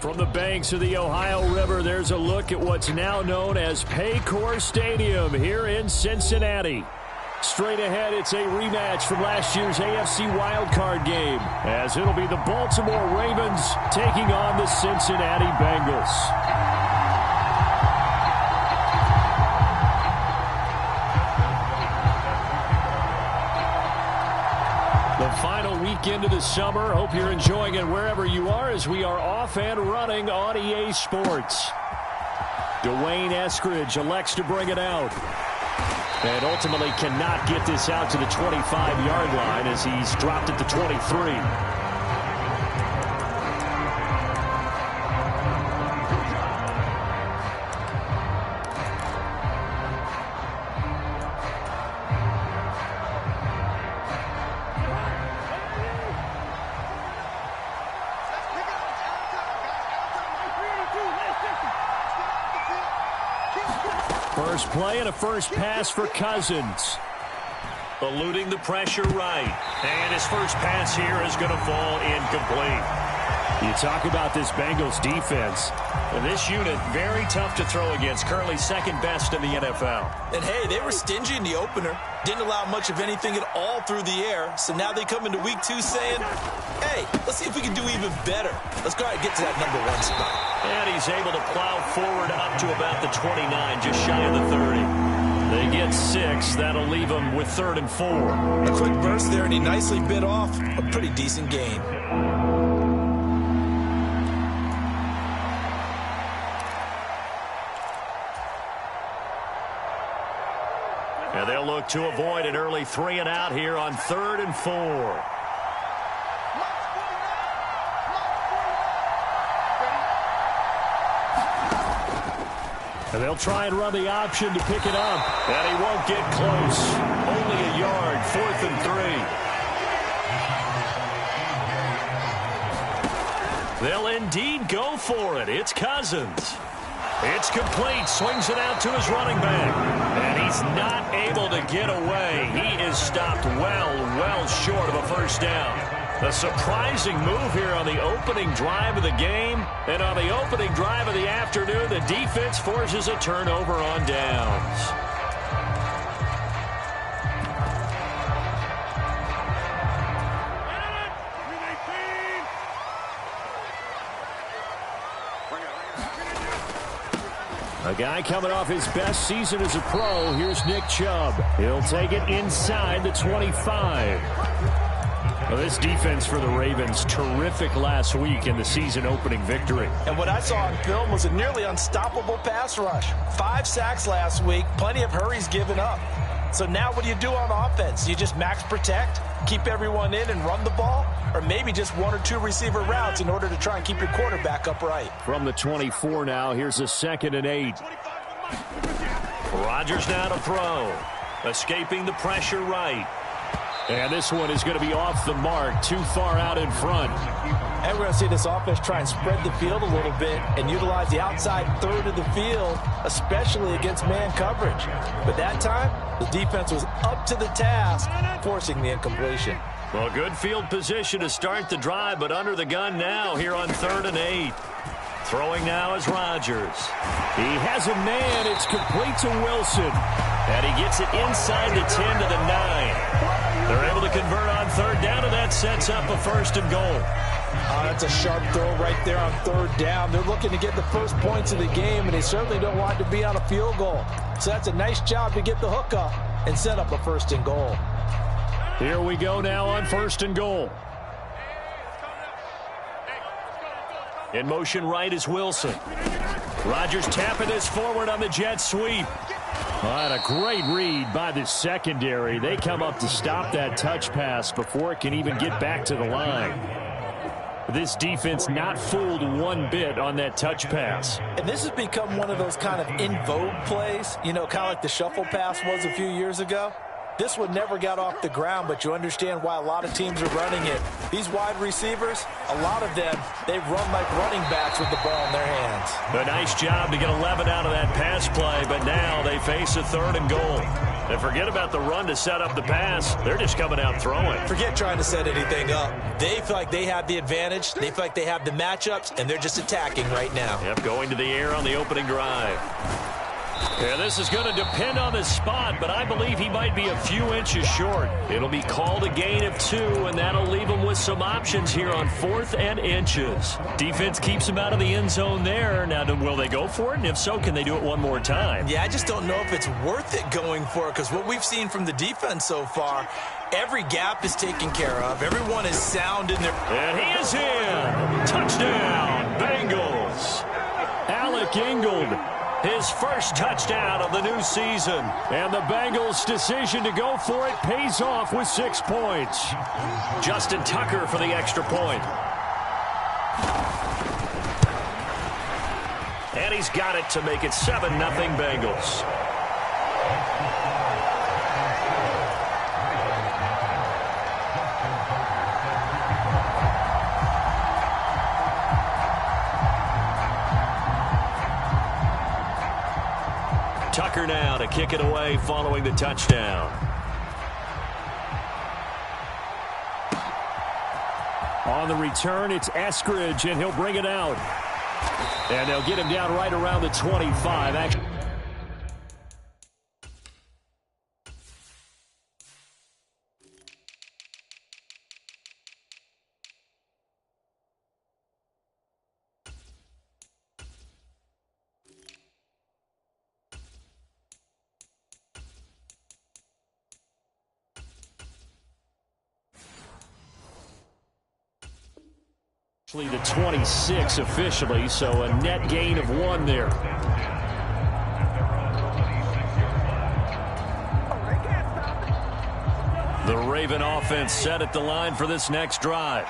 From the banks of the Ohio River, there's a look at what's now known as Paycor Stadium here in Cincinnati. Straight ahead, it's a rematch from last year's AFC wildcard game, as it'll be the Baltimore Ravens taking on the Cincinnati Bengals. The final weekend of the summer. Hope you're enjoying it wherever you are as we are off and running on EA Sports. Dwayne Eskridge elects to bring it out. And ultimately cannot get this out to the 25-yard line as he's dropped at the 23. First play and a first pass for Cousins. Eluding the pressure right. And his first pass here is going to fall incomplete. You talk about this Bengals defense. This unit, very tough to throw against. Currently second best in the NFL. And hey, they were stingy in the opener. Didn't allow much of anything at all through the air. So now they come into week 2 saying, hey, let's see if we can do even better. Let's go ahead and get to that number 1 spot. And he's able to plow forward up to about the 29, just shy of the 30. They get 6. That'll leave them with 3rd and 4. A quick burst there, and he nicely bit off a pretty decent gain. And they'll look to avoid an early 3 and out here on 3rd and 4. And they'll try and run the option to pick it up. And he won't get close. Only a yard, 4th and 3. They'll indeed go for it. It's Cousins. It's complete. Swings it out to his running back. And he's not able to get away. He is stopped well short of a first down. A surprising move here on the opening drive of the game. And on the opening drive of the afternoon, the defense forces a turnover on downs. A guy coming off his best season as a pro. Here's Nick Chubb. He'll take it inside the 25. Well, this defense for the Ravens, terrific last week in the season-opening victory. And what I saw on film was a nearly unstoppable pass rush. 5 sacks last week, plenty of hurries given up. So now what do you do on offense? You just max protect, keep everyone in and run the ball? Or maybe just 1 or 2 receiver routes in order to try and keep your quarterback upright? From the 24 now, here's a 2nd and 8. Rodgers now to throw. Escaping the pressure right. And this one is going to be off the mark, too far out in front. And we're going to see this offense try and spread the field a little bit and utilize the outside third of the field, especially against man coverage. But that time, the defense was up to the task, forcing the incompletion. Well, good field position to start the drive, but under the gun now here on 3rd and 8. Throwing now is Rodgers. He has a man. It's complete to Wilson. And he gets it inside the 10 to the 9. They're able to convert on 3rd down, and that sets up a 1st and goal. That's a sharp throw right there on 3rd down. They're looking to get the first points of the game, and they certainly don't want to be on a field goal. So that's a nice job to get the hook up and set up a 1st and goal. Here we go now on 1st and goal. In motion right is Wilson. Rodgers tapping this forward on the jet sweep. And a great read by the secondary. They come up to stop that touch pass before it can even get back to the line. This defense not fooled one bit on that touch pass. And this has become one of those kind of in vogue plays, you know, kind of like the shuffle pass was a few years ago. This one never got off the ground, but you understand why a lot of teams are running it. These wide receivers, a lot of them, they run like running backs with the ball in their hands. A nice job to get 11 out of that pass play, but now they face a 3rd and goal. And forget about the run to set up the pass. They're just coming out throwing. Forget trying to set anything up. They feel like they have the advantage. They feel like they have the matchups, and they're just attacking right now. Yep, going to the air on the opening drive. Yeah, this is going to depend on the spot, but I believe he might be a few inches short. It'll be called a gain of 2, and that'll leave him with some options here on 4th and inches. Defense keeps him out of the end zone there. Now, will they go for it? And if so, can they do it one more time? Yeah, I just don't know if it's worth it going for it, because what we've seen from the defense so far, every gap is taken care of. Everyone is sound in their... And he is in. Touchdown, Bengals. Alec Ingold. His first touchdown of the new season. And the Bengals' decision to go for it pays off with 6 points. Justin Tucker for the extra point. And he's got it to make it 7-0 Bengals. Tucker now to kick it away following the touchdown. On the return, it's Eskridge, and he'll bring it out. And they'll get him down right around the 25. The 26 officially, so a net gain of 1 there. The Raven offense set at the line for this next drive.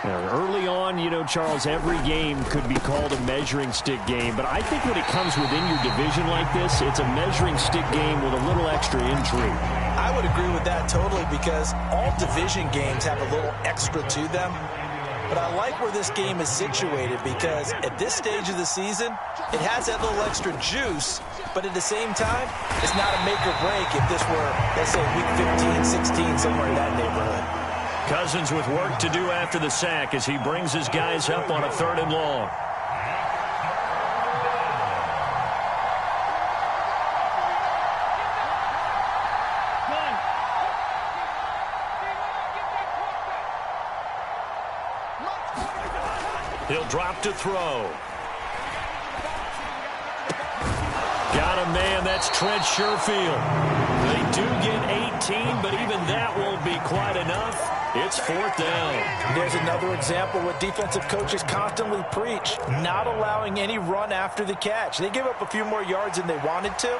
Now, early on, you know, Charles, every game could be called a measuring stick game, but I think when it comes within your division like this, it's a measuring stick game with a little extra intrigue. I would agree with that totally, because all division games have a little extra to them. But I like where this game is situated, because at this stage of the season, it has that little extra juice, but at the same time, it's not a make or break if this were, let's say, week 15, 16, somewhere in that neighborhood. Cousins with work to do after the sack as he brings his guys up on a 3rd and long. He'll drop to throw. Got a man, that's Trent Sherfield. They do get 18, but even that won't be quite enough. It's 4th down. There's another example what defensive coaches constantly preach, not allowing any run after the catch. They give up a few more yards than they wanted to,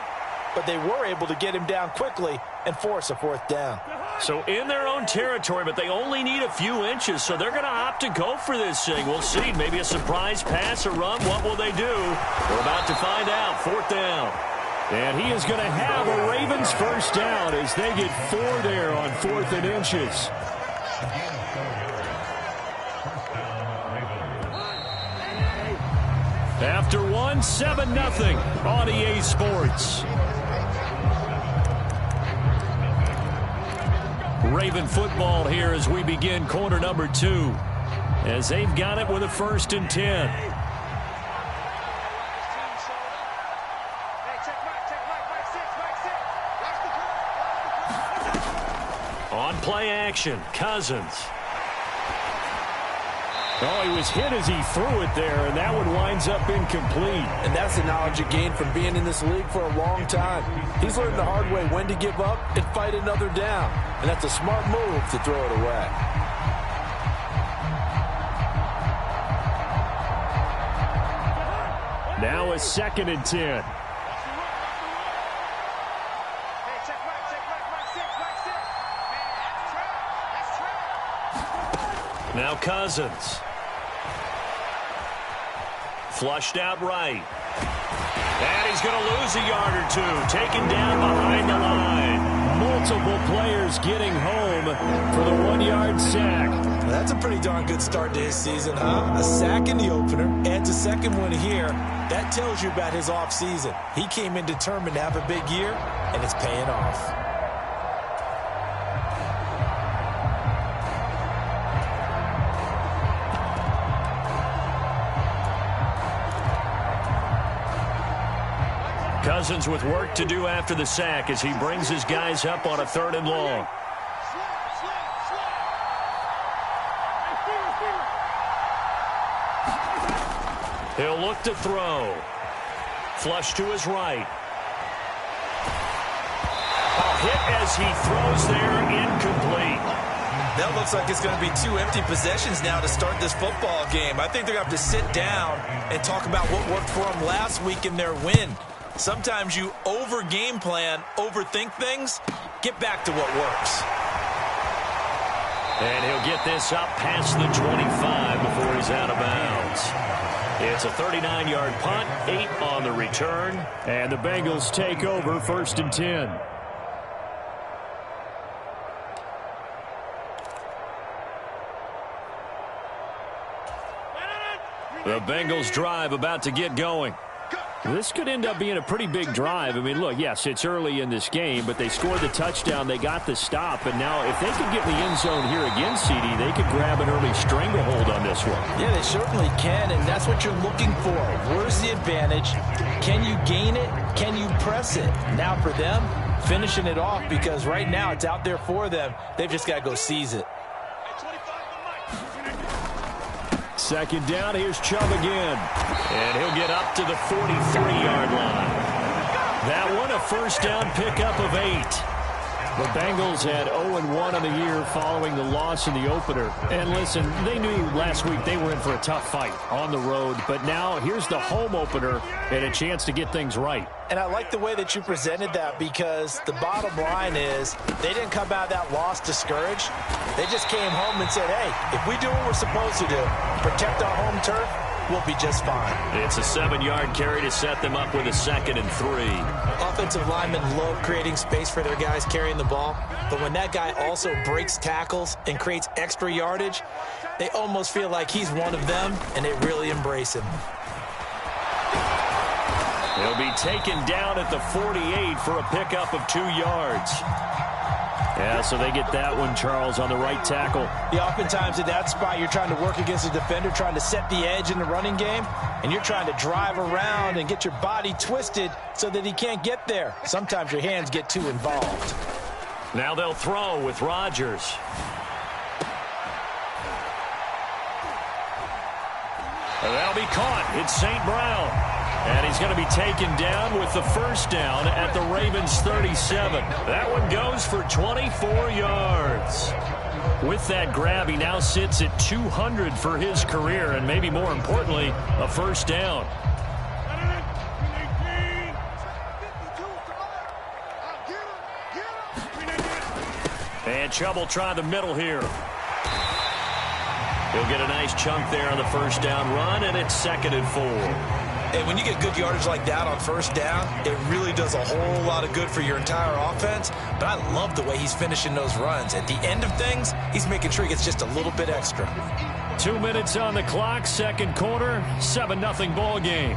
but they were able to get him down quickly and force a 4th down. So in their own territory, but they only need a few inches, so they're going to opt to go for this thing. We'll see. Maybe a surprise pass or run. What will they do? We're about to find out. 4th down. And he is going to have a Ravens first down as they get 4 there on 4th and inches. After 1, 7-0 on EA Sports. Raven football here as we begin quarter number 2, as they've got it with a 1st and 10. On play action, Cousins. Oh, he was hit as he threw it there, and that one winds up incomplete. And that's the knowledge you gain from being in this league for a long time. He's learned the hard way when to give up and fight another down. And that's a smart move to throw it away. Now a 2nd and 10. Now Cousins. Flushed out right. And he's going to lose a yard or 2. Taken down behind the line. multiple players getting home for the 1-yard sack. That's a pretty darn good start to his season, huh? A sack in the opener, adds a second one here. That tells you about his offseason. He came in determined to have a big year, and it's paying off. Cousins with work to do after the sack as he brings his guys up on a 3rd and long. He'll look to throw. Flush to his right. A hit as he throws there, incomplete. That looks like it's going to be 2 empty possessions now to start this football game. I think they're going to have to sit down and talk about what worked for them last week in their win. Sometimes you over-game plan, overthink things. Get back to what works. And he'll get this up past the 25 before he's out of bounds. It's a 39-yard punt, 8 on the return, and the Bengals take over 1st and 10. The Bengals drive about to get going. This could end up being a pretty big drive. I mean, look, yes, it's early in this game, but they scored the touchdown. They got the stop. And now if they could get in the end zone here again, CD, they could grab an early stranglehold on this one. Yeah, they certainly can, and that's what you're looking for. Where's the advantage? Can you gain it? Can you press it? Now for them, finishing it off, because right now it's out there for them. They've just got to go seize it. 2nd down, here's Chubb again. And he'll get up to the 43-yard line. That one, a 1st down pickup of 8. The Bengals had 0-1 on the year following the loss in the opener. And listen, they knew last week they were in for a tough fight on the road. But now here's the home opener and a chance to get things right. And I like the way that you presented that, because the bottom line is they didn't come out of that loss discouraged. They just came home and said, hey, if we do what we're supposed to do, protect our home turf, we'll be just fine. It's a 7-yard carry to set them up with a 2nd and 3. Offensive linemen love creating space for their guys carrying the ball, but when that guy also breaks tackles and creates extra yardage, they almost feel like he's one of them, and they really embrace him. He'll be taken down at the 48 for a pickup of 2 yards. Yeah, so they get that one, Charles, on the right tackle. Yeah, oftentimes in that spot, you're trying to work against a defender, trying to set the edge in the running game, and you're trying to drive around and get your body twisted so that he can't get there. Sometimes your hands get too involved. Now they'll throw with Rodgers. That'll be caught. It's St. Brown. And he's going to be taken down with the 1st down at the Ravens' 37. That one goes for 24 yards. With that grab, he now sits at 200 for his career, and maybe more importantly, a 1st down. And Chubb will try the middle here. He'll get a nice chunk there on the 1st down run, and it's 2nd and 4. And when you get good yardage like that on 1st down, it really does a whole lot of good for your entire offense. But I love the way he's finishing those runs. At the end of things, he's making sure he gets just a little bit extra. 2 minutes on the clock, 2nd quarter, 7-0 ball game.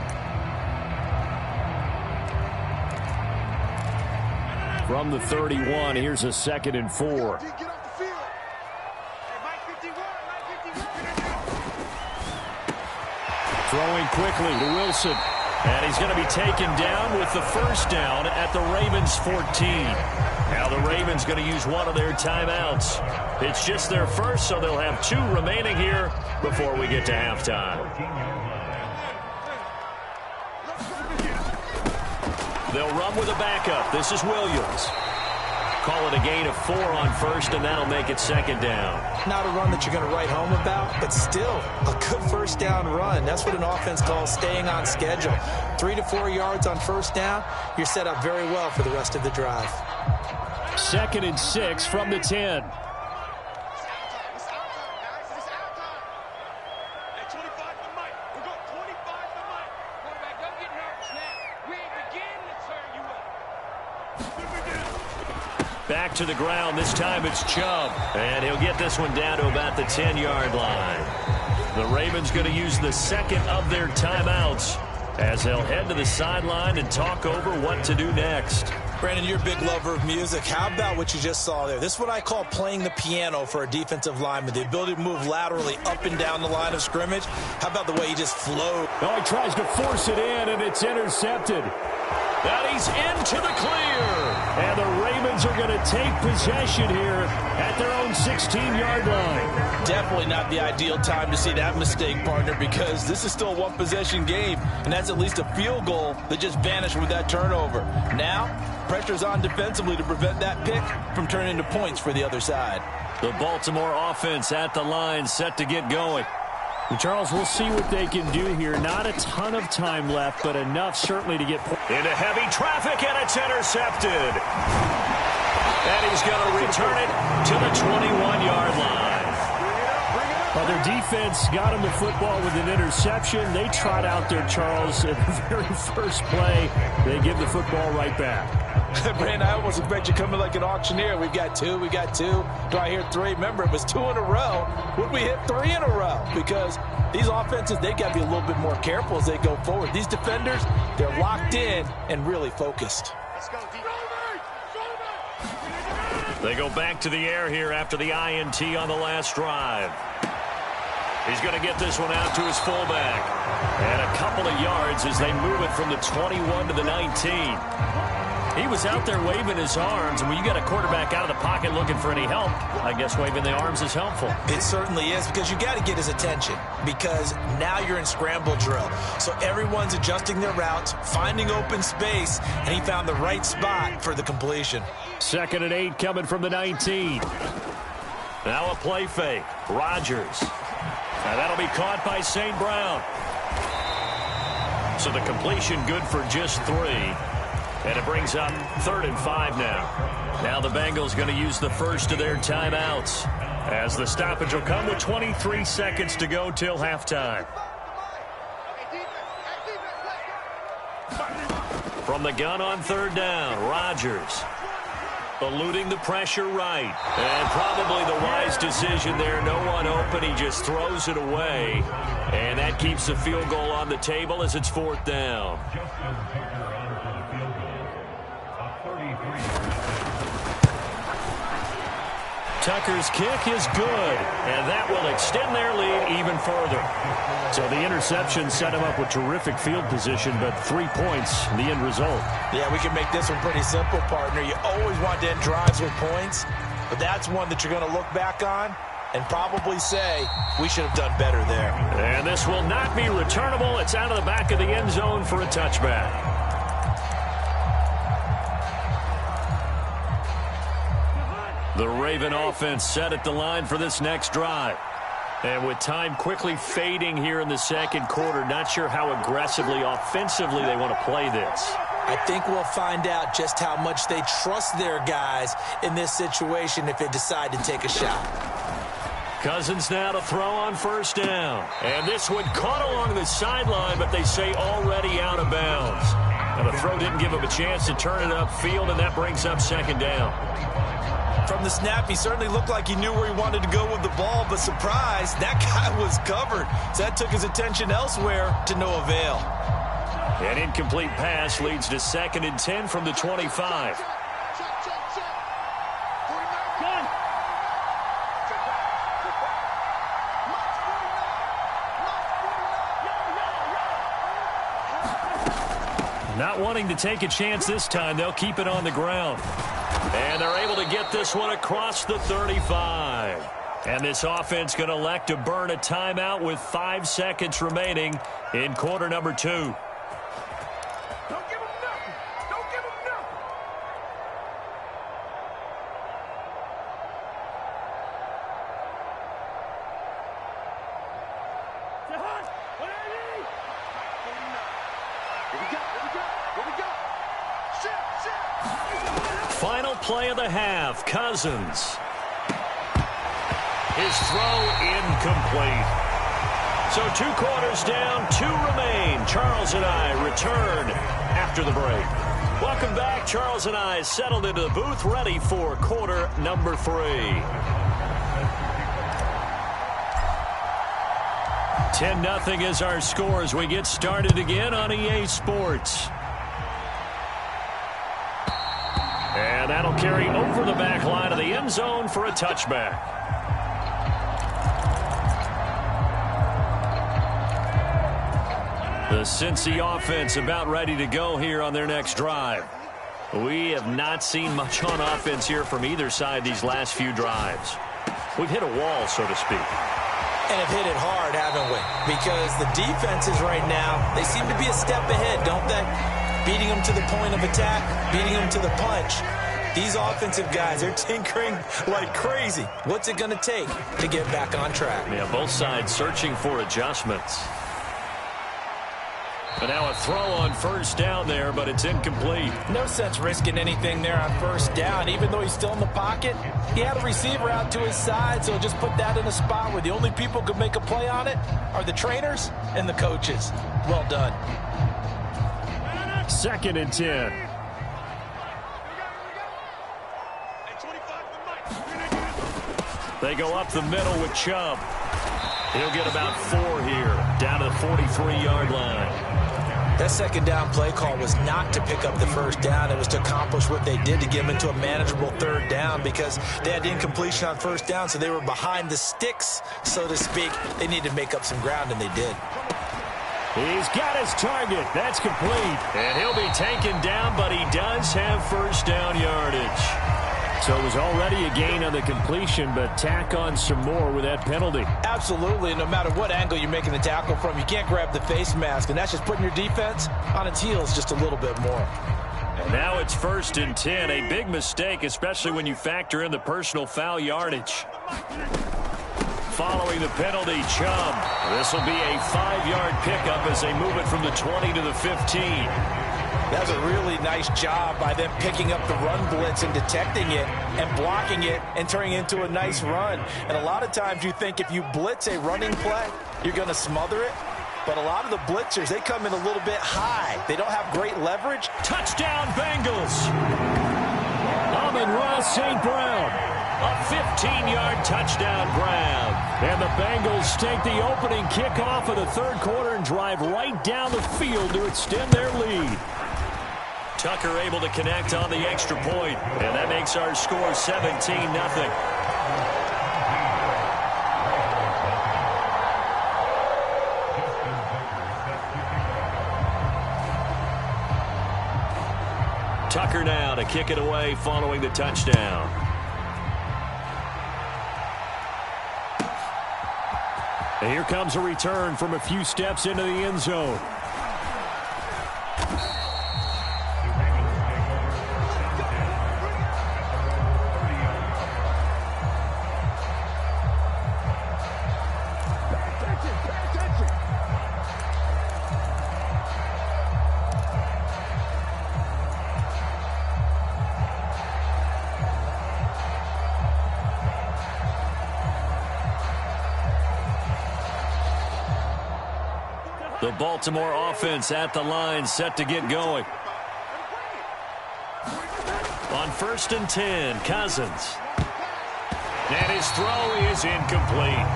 From the 31, here's a 2nd and 4. Throwing quickly to Wilson. And he's going to be taken down with the 1st down at the Ravens' 14. Now the Ravens going to use one of their timeouts. It's just their first, so they'll have 2 remaining here before we get to halftime. They'll run with a backup. This is Williams. Call it a gain of 4 on 1st, and that'll make it 2nd down. Not a run that you're going to write home about, but still a good 1st down run. That's what an offense calls staying on schedule. 3 to 4 yards on 1st down, you're set up very well for the rest of the drive. 2nd and 6 from the 10. Back to the ground. This time it's Chubb. And he'll get this one down to about the 10-yard line. The Ravens going to use the second of their timeouts as they'll head to the sideline and talk over what to do next. Brandon, you're a big lover of music. How about what you just saw there? This is what I call playing the piano for a defensive lineman. The ability to move laterally up and down the line of scrimmage. How about the way he just flowed? Oh, he tries to force it in, and it's intercepted. And he's into the clear. And the Ravens are going to take possession here at their own 16-yard line. Definitely not the ideal time to see that mistake, partner, because this is still a one-possession game, and that's at least a field goal that just vanished with that turnover. Now, pressure's on defensively to prevent that pick from turning into points for the other side. The Baltimore offense at the line, set to get going. And Charles, we'll see what they can do here. Not a ton of time left, but enough certainly to get into heavy traffic, and it's intercepted. And he's going to return it to the 21-yard line. Well, their defense got him the football with an interception. They trot out there, Charles, at the very first play. They give the football right back. Brandon, I almost expect you coming like an auctioneer. We got two. Do I hear three? Remember, it was 2 in a row. Would we hit 3 in a row? Because these offenses, they got to be a little bit more careful as they go forward. These defenders, they're locked in and really focused. They go back to the air here after the INT on the last drive. He's going to get this one out to his fullback. And a couple of yards as they move it from the 21 to the 19. He was out there waving his arms, and when you got a quarterback out of the pocket looking for any help, I guess waving the arms is helpful. It certainly is, because you got to get his attention, because now you're in scramble drill. So everyone's adjusting their routes, finding open space, and he found the right spot for the completion. 2nd and 8 coming from the 19. Now a play fake. Rodgers. And that'll be caught by St. Brown. So the completion good for just 3. And it brings up 3rd and 5 now. Now the Bengals going to use the first of their timeouts, as the stoppage will come with 23 seconds to go till halftime. From the gun on 3rd down, Rodgers eluding the pressure right. And probably the wise decision there. No one open. He just throws it away. And that keeps the field goal on the table as it's 4th down. Tucker's kick is good, and that will extend their lead even further. So the interception set him up with terrific field position, but 3 points, the end result. Yeah, we can make this one pretty simple, partner. You always want to end drives with points, but that's one that you're going to look back on and probably say, we should have done better there. And this will not be returnable. It's out of the back of the end zone for a touchback. The Raven offense set at the line for this next drive. And with time quickly fading here in the second quarter, not sure how aggressively, offensively they want to play this. I think we'll find out just how much they trust their guys in this situation if they decide to take a shot. Cousins now to throw on 1st down. And this one caught along the sideline, but they say already out of bounds. And the throw didn't give him a chance to turn it upfield, and that brings up 2nd down. From the snap, he certainly looked like he knew where he wanted to go with the ball, but surprise, that guy was covered. So that took his attention elsewhere to no avail. An incomplete pass leads to 2nd and 10 from the 25. Not wanting to take a chance this time, they'll keep it on the ground. And they're able to get this one across the 35. And this offense going to elect to burn a timeout with 5 seconds remaining in quarter number 2. Don't give him nothing. Don't give him nothing. Final play of the half, Cousins. His throw incomplete. So 2 quarters down, 2 remain. Charles and I return after the break. Welcome back. Charles and I settled into the booth, ready for quarter number 3. 10-0 is our score as we get started again on EA Sports. And that'll carry over the back line of the end zone for a touchback. The Cincy offense about ready to go here on their next drive. We have not seen much on offense here from either side these last few drives. We've hit a wall, so to speak. And have hit it hard, haven't we? Because the defenses right now, they seem to be a step ahead, don't they? Beating them to the point of attack, beating them to the punch. These offensive guys are tinkering like crazy. What's it going to take to get back on track? Yeah, both sides searching for adjustments. And now a throw on first down there, but it's incomplete. No sense risking anything there on first down. Even though he's still in the pocket, he had a receiver out to his side, so just put that in a spot where the only people who can make a play on it are the trainers and the coaches. Well done. 2nd and 10. They go up the middle with Chubb. He'll get about 4 here, down to the 43-yard line. That second down play call was not to pick up the first down. It was to accomplish what they did to get them into a manageable third down because they had incompletion on first down, so they were behind the sticks, so to speak. They needed to make up some ground, and they did. He's got his target. That's complete. And he'll be taken down, but he does have first down yardage. So it was already a gain on the completion, but tack on some more with that penalty. Absolutely. No matter what angle you're making the tackle from, you can't grab the face mask, and that's just putting your defense on its heels just a little bit more. And now it's 1st and 10. A big mistake, especially when you factor in the personal foul yardage. Following the penalty, Chubb. This will be a 5-yard pickup as they move it from the 20 to the 15. That's a really nice job by them picking up the run blitz and detecting it and blocking it and turning it into a nice run. And a lot of times you think if you blitz a running play, you're going to smother it. But a lot of the blitzers, they come in a little bit high. They don't have great leverage. Touchdown, Bengals. Amon-Ra St. Brown. A 15-yard touchdown grab. And the Bengals take the opening kickoff of the 3rd quarter and drive right down the field to extend their lead. Tucker able to connect on the extra point, and that makes our score 17-0. Tucker now to kick it away following the touchdown. And here comes a return from a few steps into the end zone. The Baltimore offense at the line, set to get going. On 1st and 10, Cousins. And his throw is incomplete.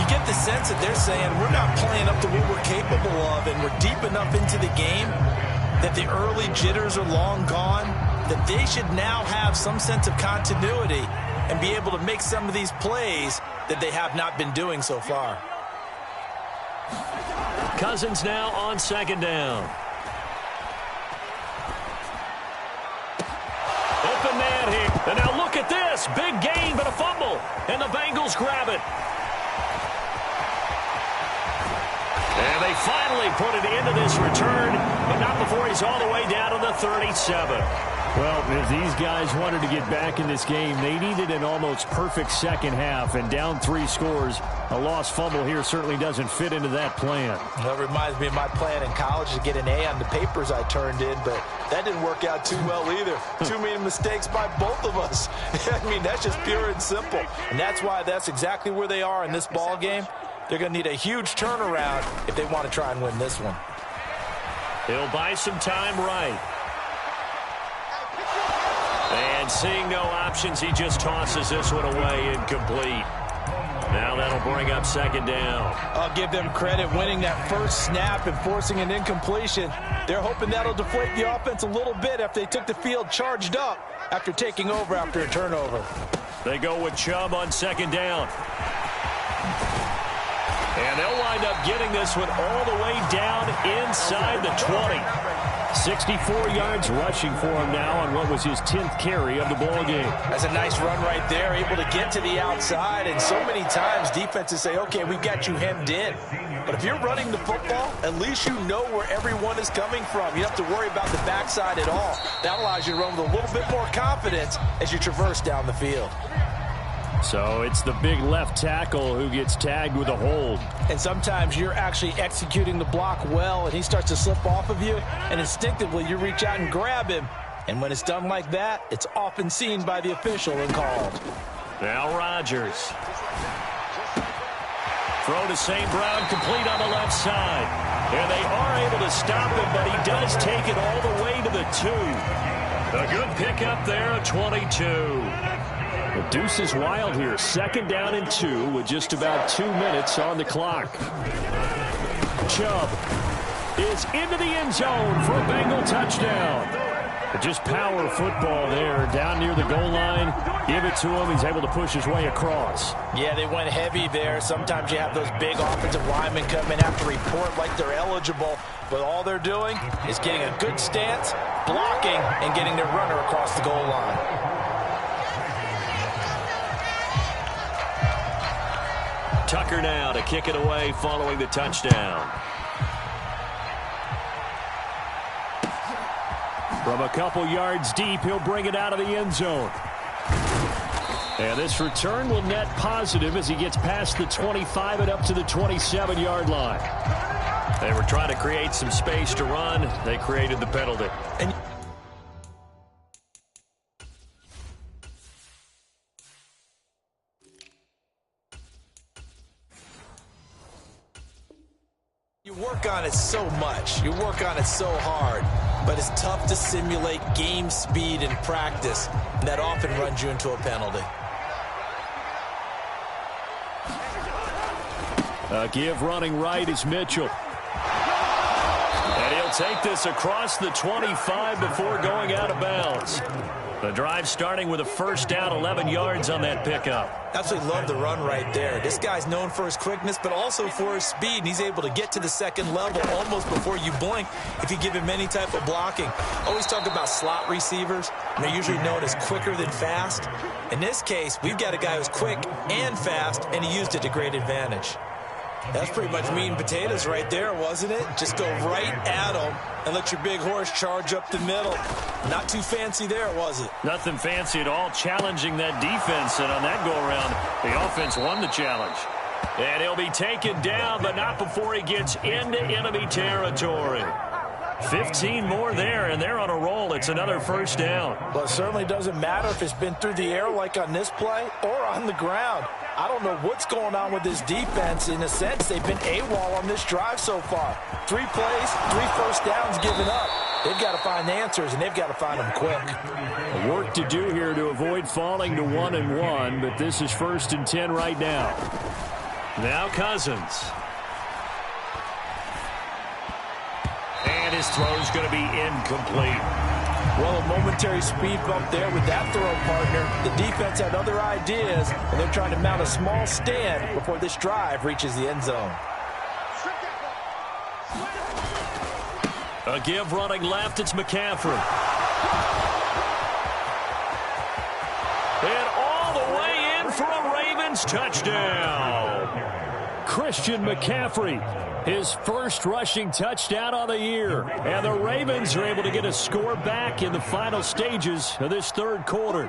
You get the sense that they're saying we're not playing up to what we're capable of, and we're deep enough into the game that the early jitters are long gone, that they should now have some sense of continuity and be able to make some of these plays that they have not been doing so far. Cousins now on 2nd down. Open man here. And now look at this. Big gain, but a fumble. And the Bengals grab it. And they finally put it into this return, but not before he's all the way down to the 37. Well, if these guys wanted to get back in this game, they needed an almost perfect second half, and down 3 scores. A lost fumble here certainly doesn't fit into that plan. That reminds me of my plan in college to get an A on the papers I turned in, but that didn't work out too well either. Too many mistakes by both of us. I mean, that's just pure and simple. And that's why that's exactly where they are in this ball game. They're going to need a huge turnaround if they want to try and win this one. He'll buy some time right. And seeing no options, he just tosses this one away incomplete. Now that'll bring up second down. I'll give them credit winning that first snap and forcing an incompletion. They're hoping that'll deflate the offense a little bit after they took the field charged up after taking over after a turnover. They go with Chubb on second down. And they'll wind up getting this one all the way down inside the 20. 64 yards rushing for him now on what was his 10th carry of the ball game. That's a nice run right there, able to get to the outside. And so many times defenses say, okay, we've got you hemmed in. But if you're running the football, at least you know where everyone is coming from. You don't have to worry about the backside at all. That allows you to run with a little bit more confidence as you traverse down the field. So it's the big left tackle who gets tagged with a hold. And sometimes you're actually executing the block well, and he starts to slip off of you, and instinctively you reach out and grab him. And when it's done like that, it's often seen by the official and called. Now Rodgers. Throw to St. Brown, complete on the left side. And they are able to stop him, but he does take it all the way to the 2. A good pickup there, a 22. The deuce is wild here. Second down and 2 with just about 2 minutes on the clock. Chubb is into the end zone for a Bengal touchdown. Just power football there down near the goal line. Give it to him. He's able to push his way across. Yeah, they went heavy there. Sometimes you have those big offensive linemen come in after report like they're eligible. But all they're doing is getting a good stance, blocking, and getting their runner across the goal line. Tucker now to kick it away following the touchdown. From a couple yards deep, he'll bring it out of the end zone. And this return will net positive as he gets past the 25 and up to the 27-yard line. They were trying to create some space to run. They created the penalty. And you work on it so much. You work on it so hard. But it's tough to simulate game speed in practice. And that often runs you into a penalty. Give running right is Mitchell. And he'll take this across the 25 before going out of bounds. The drive starting with a first down, 11 yards on that pickup. Absolutely love the run right there. This guy's known for his quickness, but also for his speed. And he's able to get to the second level almost before you blink if you give him any type of blocking. Always talk about slot receivers, and they're usually known as quicker than fast. In this case, we've got a guy who's quick and fast, and he used it to great advantage. That's pretty much meat and potatoes right there, wasn't it? Just go right at him and let your big horse charge up the middle. Not too fancy there, was it? Nothing fancy at all, challenging that defense. And on that go-around, the offense won the challenge. And he'll be taken down, but not before he gets into enemy territory. 15 more there, and they're on a roll. It's another first down. Well, it certainly doesn't matter if it's been through the air like on this play or on the ground. I don't know what's going on with this defense. In a sense, they've been AWOL on this drive so far. 3 plays, 3 first downs given up. They've got to find answers, and they've got to find them quick. Work to do here to avoid falling to 1-1, but this is 1st and 10 right now. Now Cousins. And his throw's going to be incomplete. Well, a momentary speed bump there with that throw partner. The defense had other ideas, and they're trying to mount a small stand before this drive reaches the end zone. A give running left, it's McCaffrey. And all the way in for a Ravens touchdown. Christian McCaffrey, his first rushing touchdown on the year. And the Ravens are able to get a score back in the final stages of this third quarter.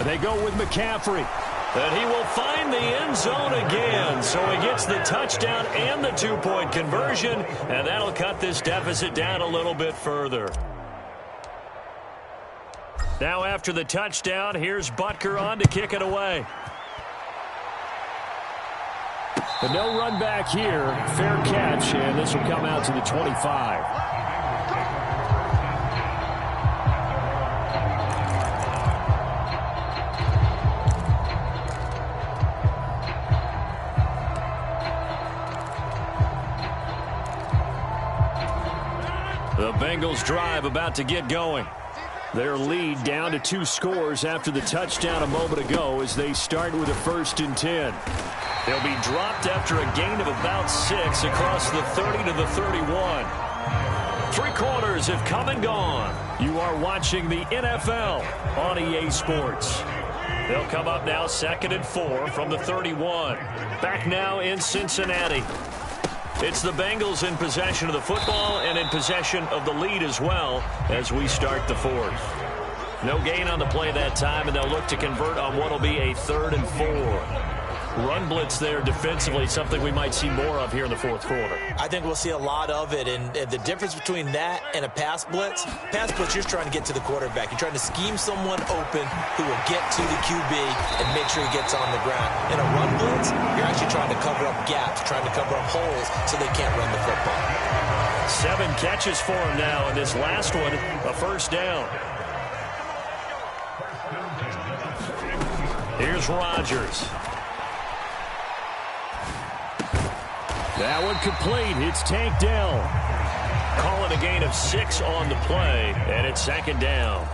They go with McCaffrey. And he will find the end zone again. So he gets the touchdown and the 2-point conversion. And that'll cut this deficit down a little bit further. Now after the touchdown, here's Butker on to kick it away. But no run back here. Fair catch, and this will come out to the 25. The Bengals drive about to get going. Their lead down to 2 scores after the touchdown a moment ago as they start with a 1st and 10. They'll be dropped after a gain of about 6 across the 30 to the 31. 3 quarters have come and gone. You are watching the NFL on EA Sports. They'll come up now 2nd and 4 from the 31. Back now in Cincinnati. It's the Bengals in possession of the football and in possession of the lead as well as we start the 4th. No gain on the play that time, and they'll look to convert on what will be a 3rd and 4. Run blitz there defensively, something we might see more of here in the 4th quarter. I think we'll see a lot of it, and the difference between that and a pass blitz, you're trying to get to the quarterback. You're trying to scheme someone open who will get to the QB and make sure he gets on the ground. In a run blitz, you're actually trying to cover up gaps, trying to cover up holes so they can't run the football. 7 catches for him now, and this last one, a 1st down. Here's Rodgers. That one complete. It's tanked down. Calling a gain of 6 on the play, and it's 2nd down.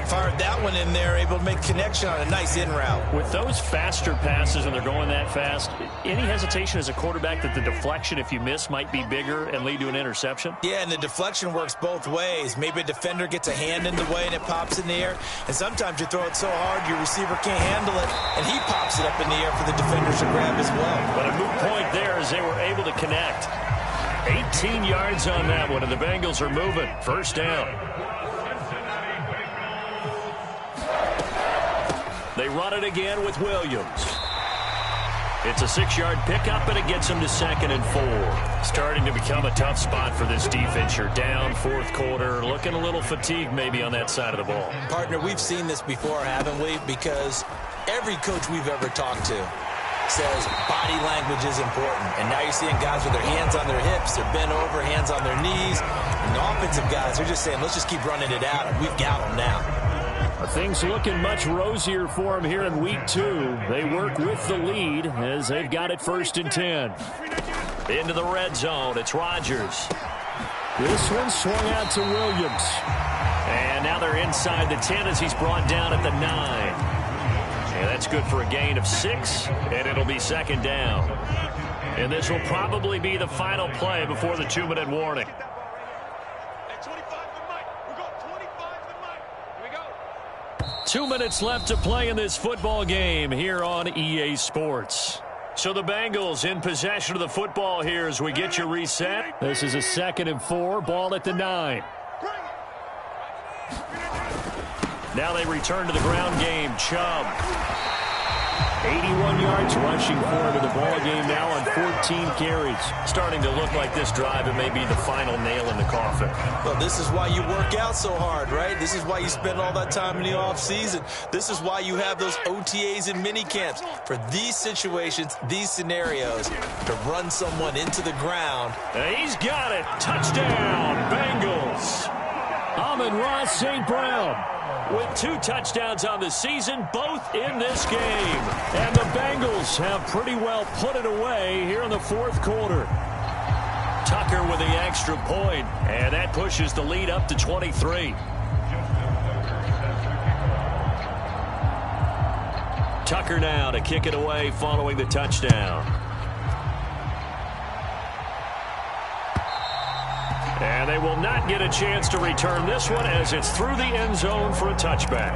Fired that one in there, able to make connection on a nice in route. With those faster passes and they're going that fast, any hesitation as a quarterback that the deflection, if you miss, might be bigger and lead to an interception? Yeah, and the deflection works both ways. Maybe a defender gets a hand in the way and it pops in the air. And sometimes you throw it so hard your receiver can't handle it, and he pops it up in the air for the defenders to grab as well. But a moot point there as they were able to connect. 18 yards on that one, and the Bengals are moving. 1st down. They run it again with Williams. It's a 6-yard pickup, and it gets them to 2nd and 4. Starting to become a tough spot for this defense. You're down 4th quarter, looking a little fatigued maybe on that side of the ball. Partner, we've seen this before, haven't we? Because every coach we've ever talked to says body language is important. And now you're seeing guys with their hands on their hips, they're bent over, hands on their knees. And the offensive guys, they're just saying, let's just keep running it out, and we've got them now. Things looking much rosier for them here in week 2. They work with the lead as they've got it 1st and 10. Into the red zone. It's Rodgers. This one swung out to Williams. And now they're inside the 10 as he's brought down at the 9. And that's good for a gain of 6, and it'll be 2nd down. And this will probably be the final play before the 2-minute warning. 2 minutes left to play in this football game here on EA Sports. So the Bengals in possession of the football here as we get you reset. This is a 2nd and 4, ball at the 9. Now they return to the ground game. Chubb. 81 yards rushing for him in the ball game now on 14 carries. Starting to look like this drive, it may be the final nail in the coffin. Well, this is why you work out so hard, right? This is why you spend all that time in the offseason. This is why you have those OTAs and mini camps. For these situations, these scenarios, to run someone into the ground. And he's got it. Touchdown, Bengals. Amon-Ra St. Brown with 2 touchdowns on the season, both in this game. And the Bengals have pretty well put it away here in the 4th quarter. Tucker with the extra point, and that pushes the lead up to 23. Tucker now to kick it away following the touchdown. And they will not get a chance to return this one as it's through the end zone for a touchback.